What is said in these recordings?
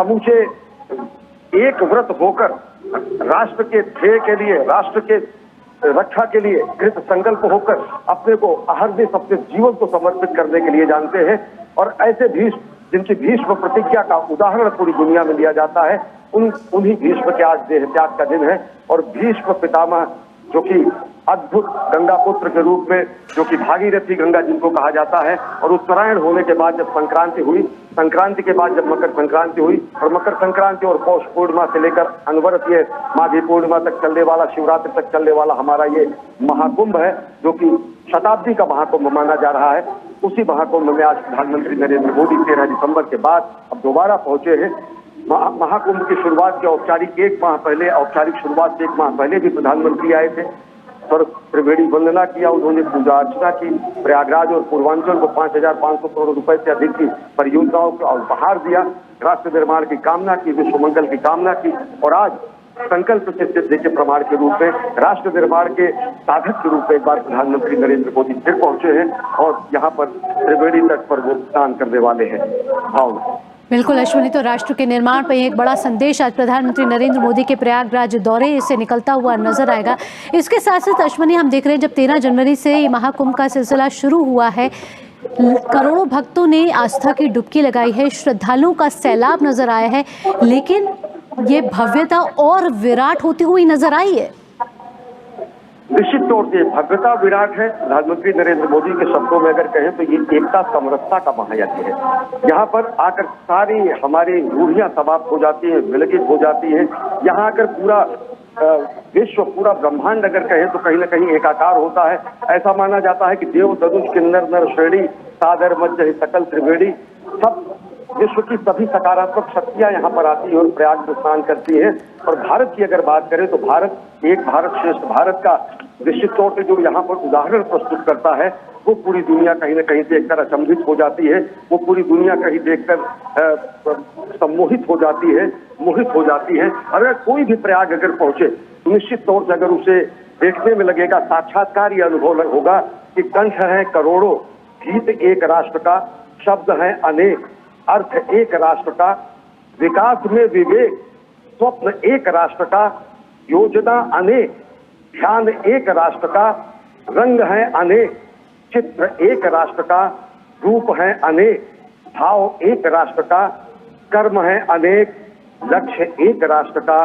समूचे एक व्रत होकर राष्ट्र के ध्येय के लिए, राष्ट्र के रक्षा के लिए कृत संकल्प होकर अपने को अहर्निश अपने जीवन को समर्पित करने के लिए जानते हैं। और ऐसे भीष्म, जिनकी भीष्म प्रतिज्ञा का उदाहरण पूरी दुनिया में लिया जाता है, उन्हीं भीष्म के आज देह त्याग का दिन है। और भीष्म पितामह, जो कि अद्भुत गंगा पुत्र के रूप में, जो कि भागीरथी गंगा जिनको कहा जाता है, और उत्तरायण होने के बाद जब संक्रांति हुई, संक्रांति के बाद जब मकर संक्रांति हुई, और मकर संक्रांति और पौष पूर्णिमा से लेकर अनवरत ये माघी पूर्णिमा तक चलने वाला, शिवरात्रि तक चलने वाला हमारा ये महाकुंभ है, जो कि शताब्दी का महाकुंभ माना जा रहा है। उसी महाकुंभ में आज प्रधानमंत्री नरेंद्र मोदी 13 दिसंबर के बाद अब दोबारा पहुंचे हैं। महाकुंभ की शुरुआत के औपचारिक शुरुआत से एक माह पहले भी प्रधानमंत्री आए थे और त्रिवेणी वंदना किया, उन्होंने पूजा अर्चना की, प्रयागराज और पूर्वांचल को 5,500 करोड़ रुपए से अधिक की परियोजनाओं को उपहार दिया, राष्ट्र निर्माण की कामना की, विश्व मंगल की कामना की, और आज संकल्प से सिद्धि के प्रमाण के रूप में, राष्ट्र निर्माण के साधक के रूप में एक बार प्रधानमंत्री नरेंद्र मोदी फिर पहुंचे हैं और यहाँ पर त्रिवेणी तट पर वो स्नान करने वाले हैं। भावना बिल्कुल अश्विनी, तो राष्ट्र के निर्माण पर एक बड़ा संदेश आज प्रधानमंत्री नरेंद्र मोदी के प्रयागराज दौरे से निकलता हुआ नजर आएगा। इसके साथ साथ अश्विनी, हम देख रहे हैं जब 13 जनवरी से ये महाकुंभ का सिलसिला शुरू हुआ है, करोड़ों भक्तों ने आस्था की डुबकी लगाई है, श्रद्धालुओं का सैलाब नजर आया है, लेकिन ये भव्यता और विराट होती हुई नजर आई है। निश्चित तौर से भव्यता विराट है। प्रधानमंत्री नरेंद्र मोदी के शब्दों में अगर कहें तो ये एकता समरसता का महायज्ञ है। यहाँ पर आकर सारी हमारी रूढ़ियां समाप्त हो जाती हैं, विलगित हो जाती हैं। यहाँ आकर पूरा विश्व, पूरा ब्रह्मांड अगर कहें तो कहीं न कहीं एकाकार होता है। ऐसा माना जाता है कि देव दनुज किन्नर नर श्रेणी सादर मध्य सकल त्रिवेणी, सब विश्व की सभी सकारात्मक शक्तियां यहाँ पर आती है और प्रयाग में स्नान करती है। और भारत की अगर बात करें तो भारत, एक भारत श्रेष्ठ भारत का निश्चित तौर से जो यहाँ पर उदाहरण प्रस्तुत करता है, वो पूरी दुनिया कहीं न कहीं देखकर अचंभित हो जाती है। वो पूरी दुनिया कहीं देखकर सम्मोहित हो जाती है, मोहित हो जाती है। अगर कोई भी प्रयाग अगर पहुंचे तो निश्चित तौर से अगर उसे देखने में लगेगा, साक्षात्कार ये अनुभव होगा कि कंठ है करोड़ों, गीत एक राष्ट्र का, शब्द है अनेक, अर्थ एक राष्ट्र का, विकास में विवेक, स्वप्न एक राष्ट्र का, योजना अनेक, ध्यान एक राष्ट्र का, रंग है अनेक, चित्र एक राष्ट्र का, रूप है अनेक, भाव एक राष्ट्र का, कर्म है अनेक, लक्ष्य एक राष्ट्र का,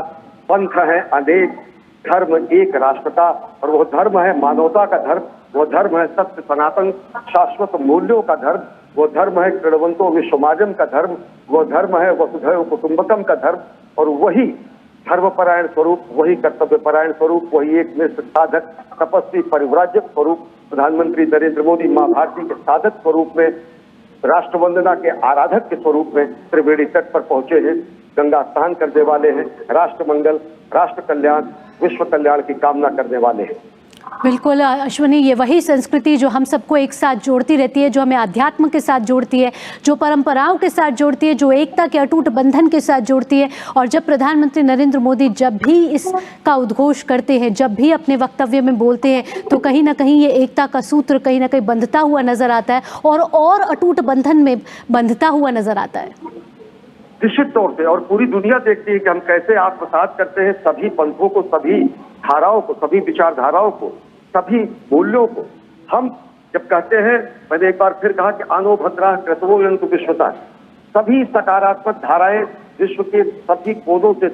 पंथ है अनेक, धर्म एक राष्ट्र का, और वो धर्म है मानवता का धर्म, वो धर्म है सत्य सनातन शाश्वत मूल्यों का धर्म, वो धर्म है कृणवंतो विश्वमाजम का धर्म, वो धर्म है वसुधैव कुटुंबकम का धर्म। और वही धर्मपरायण स्वरूप, वही कर्तव्यपरायण स्वरूप, वही एक निष्ठ साधक तपस्वी परिव्राजक स्वरूप प्रधानमंत्री नरेंद्र मोदी मां भारती के साधक स्वरूप में, राष्ट्र वंदना के आराधक के स्वरूप में त्रिवेणी तट पर पहुंचे हैं, गंगा स्नान करने वाले हैं, राष्ट्र मंगल, राष्ट्र कल्याण, विश्व कल्याण की कामना करने वाले हैं। बिल्कुल अश्विनी, ये वही संस्कृति जो हम सबको एक साथ जोड़ती रहती है, जो हमें अध्यात्म के साथ जोड़ती है, जो परंपराओं के साथ जोड़ती है, जो एकता के अटूट बंधन के साथ जोड़ती है। और जब प्रधानमंत्री नरेंद्र मोदी जब भी इसका उद्घोष करते हैं, जब भी अपने वक्तव्य में बोलते हैं, तो कहीं ना कहीं ये एकता का सूत्र कहीं ना कहीं बंधता हुआ नजर आता है और अटूट बंधन में बंधता हुआ नजर आता है। निश्चित तौर से, और पूरी दुनिया देखती है कि हम कैसे आत्मसात करते हैं सभी पंथों को, सभी धाराओं को, सभी विचारधाराओं को, सभी मूल्यों को। हम जब कहते हैं, मैंने एक बार फिर कहा कि आनो भद्रा कृतवो यन्तु विश्वता, सभी सकारात्मक धाराएं विश्व के सभी कोनों से